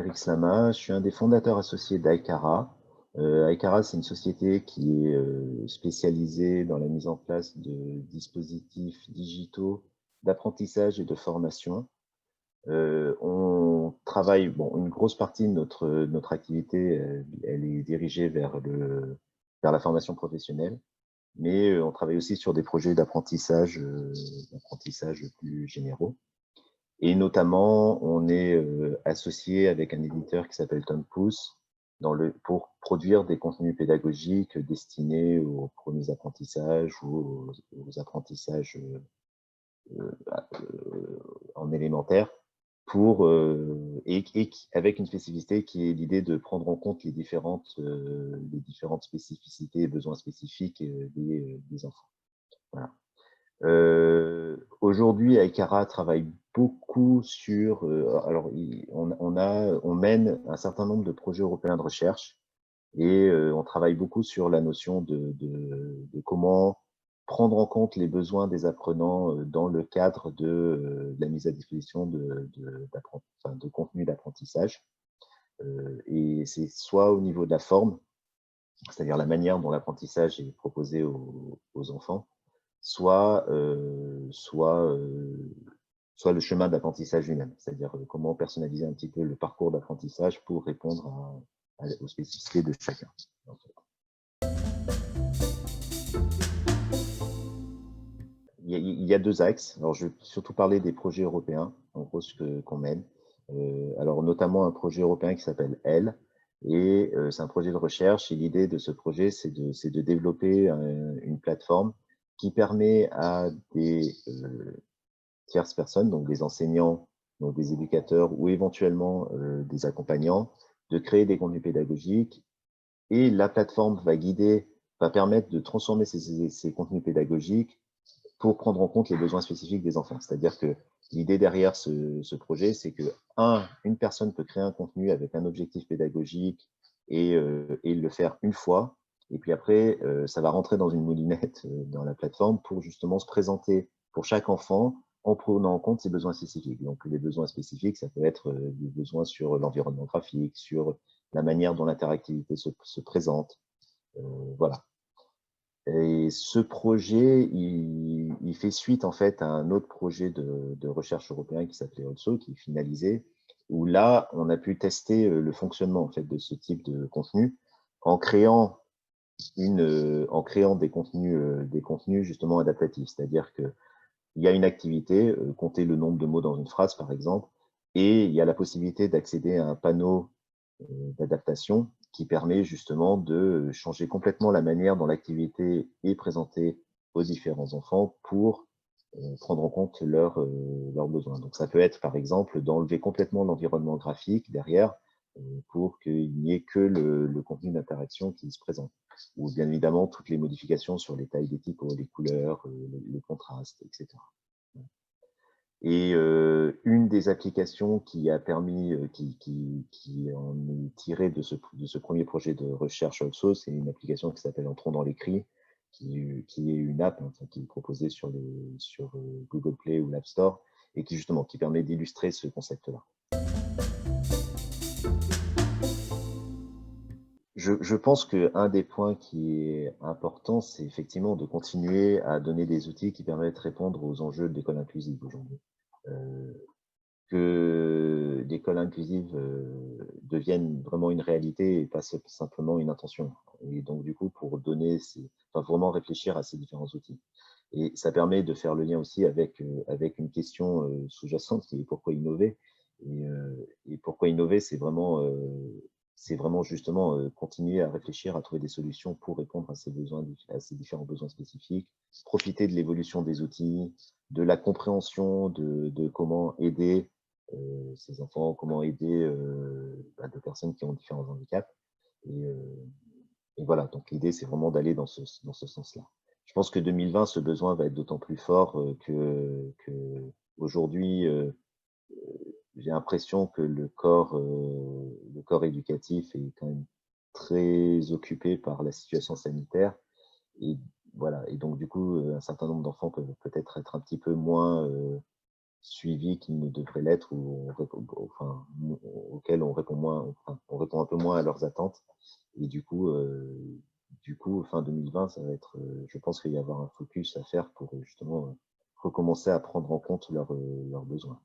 Frédéric Slama, je suis un des fondateurs associés d'Aikara. Aikara, c'est une société qui est spécialisée dans la mise en place de dispositifs digitaux d'apprentissage et de formation. On travaille, bon, une grosse partie de notre activité, elle est dirigée vers la formation professionnelle, mais on travaille aussi sur des projets d'apprentissage plus généraux. Et notamment, on est associé avec un éditeur qui s'appelle Tom Pouce pour produire des contenus pédagogiques destinés aux premiers apprentissages ou aux apprentissages en élémentaire, avec une spécificité qui est l'idée de prendre en compte les différentes spécificités et besoins spécifiques des enfants. Voilà. Aujourd'hui, Aikara travaille beaucoup sur, alors on mène un certain nombre de projets européens de recherche et on travaille beaucoup sur la notion de comment prendre en compte les besoins des apprenants dans le cadre de la mise à disposition de contenus d'apprentissage. Et c'est soit au niveau de la forme, c'est-à-dire la manière dont l'apprentissage est proposé aux enfants, soit le chemin d'apprentissage lui-même, c'est-à-dire comment personnaliser un petit peu le parcours d'apprentissage pour répondre aux spécificités de chacun. En fait. Il y a deux axes. Alors, je vais surtout parler des projets européens, en gros, qu'on mène. Alors, notamment un projet européen qui s'appelle Elle, et c'est un projet de recherche. Et l'idée de ce projet, c'est de développer une plateforme qui permet à des tierces personnes, donc des enseignants, donc des éducateurs ou éventuellement des accompagnants, de créer des contenus pédagogiques. Et la plateforme va permettre de transformer ces contenus pédagogiques pour prendre en compte les besoins spécifiques des enfants. C'est-à-dire que l'idée derrière ce projet, c'est que, une personne peut créer un contenu avec un objectif pédagogique et le faire une fois. Et puis après, ça va rentrer dans une moulinette dans la plateforme pour justement se présenter pour chaque enfant en prenant en compte ses besoins spécifiques. Donc, les besoins spécifiques, ça peut être des besoins sur l'environnement graphique, sur la manière dont l'interactivité se présente. Voilà. Et ce projet, il fait suite en fait à un autre projet de recherche européen qui s'appelait Also, qui est finalisé, où là, on a pu tester le fonctionnement en fait de ce type de contenu en créant des contenus justement adaptatifs. C'est-à-dire que il y a une activité, compter le nombre de mots dans une phrase par exemple, et il y a la possibilité d'accéder à un panneau d'adaptation qui permet justement de changer complètement la manière dont l'activité est présentée aux différents enfants pour prendre en compte leurs besoins. Donc ça peut être par exemple d'enlever complètement l'environnement graphique derrière pour qu'il n'y ait que le contenu d'interaction qui se présente. Ou bien évidemment toutes les modifications sur les tailles des typos, les couleurs, les contrastes, etc. Et une des applications qui a permis, qui en est tirée de ce premier projet de recherche Also, c'est une application qui s'appelle Entrons dans l'écrit, qui est une app enfin, qui est proposée sur Google Play ou l'App Store et qui permet d'illustrer ce concept-là. Je pense qu'un des points qui est important, c'est effectivement de continuer à donner des outils qui permettent de répondre aux enjeux de l'école inclusive aujourd'hui. Que l'école inclusive devienne vraiment une réalité et pas simplement une intention. Et donc, du coup, enfin, vraiment réfléchir à ces différents outils. Et ça permet de faire le lien aussi avec une question sous-jacente qui est pourquoi innover. Et pourquoi innover, c'est vraiment justement continuer à réfléchir, à trouver des solutions pour répondre à ces différents besoins spécifiques, profiter de l'évolution des outils, de la compréhension de comment aider ces enfants, comment aider des personnes qui ont différents handicaps. Et, euh, et voilà, donc l'idée, c'est vraiment d'aller dans ce sens-là. Je pense que 2020, ce besoin va être d'autant plus fort que aujourd'hui, j'ai l'impression que le corps éducatif est quand même très occupé par la situation sanitaire. Et voilà, et donc du coup, un certain nombre d'enfants peuvent peut-être être un petit peu moins suivis qu'ils ne devraient l'être ou enfin, auxquels on répond moins, enfin, on répond un peu moins à leurs attentes. Et du coup, fin 2020, ça va être, je pense qu'il va y avoir un focus à faire pour justement recommencer à prendre en compte leurs besoins.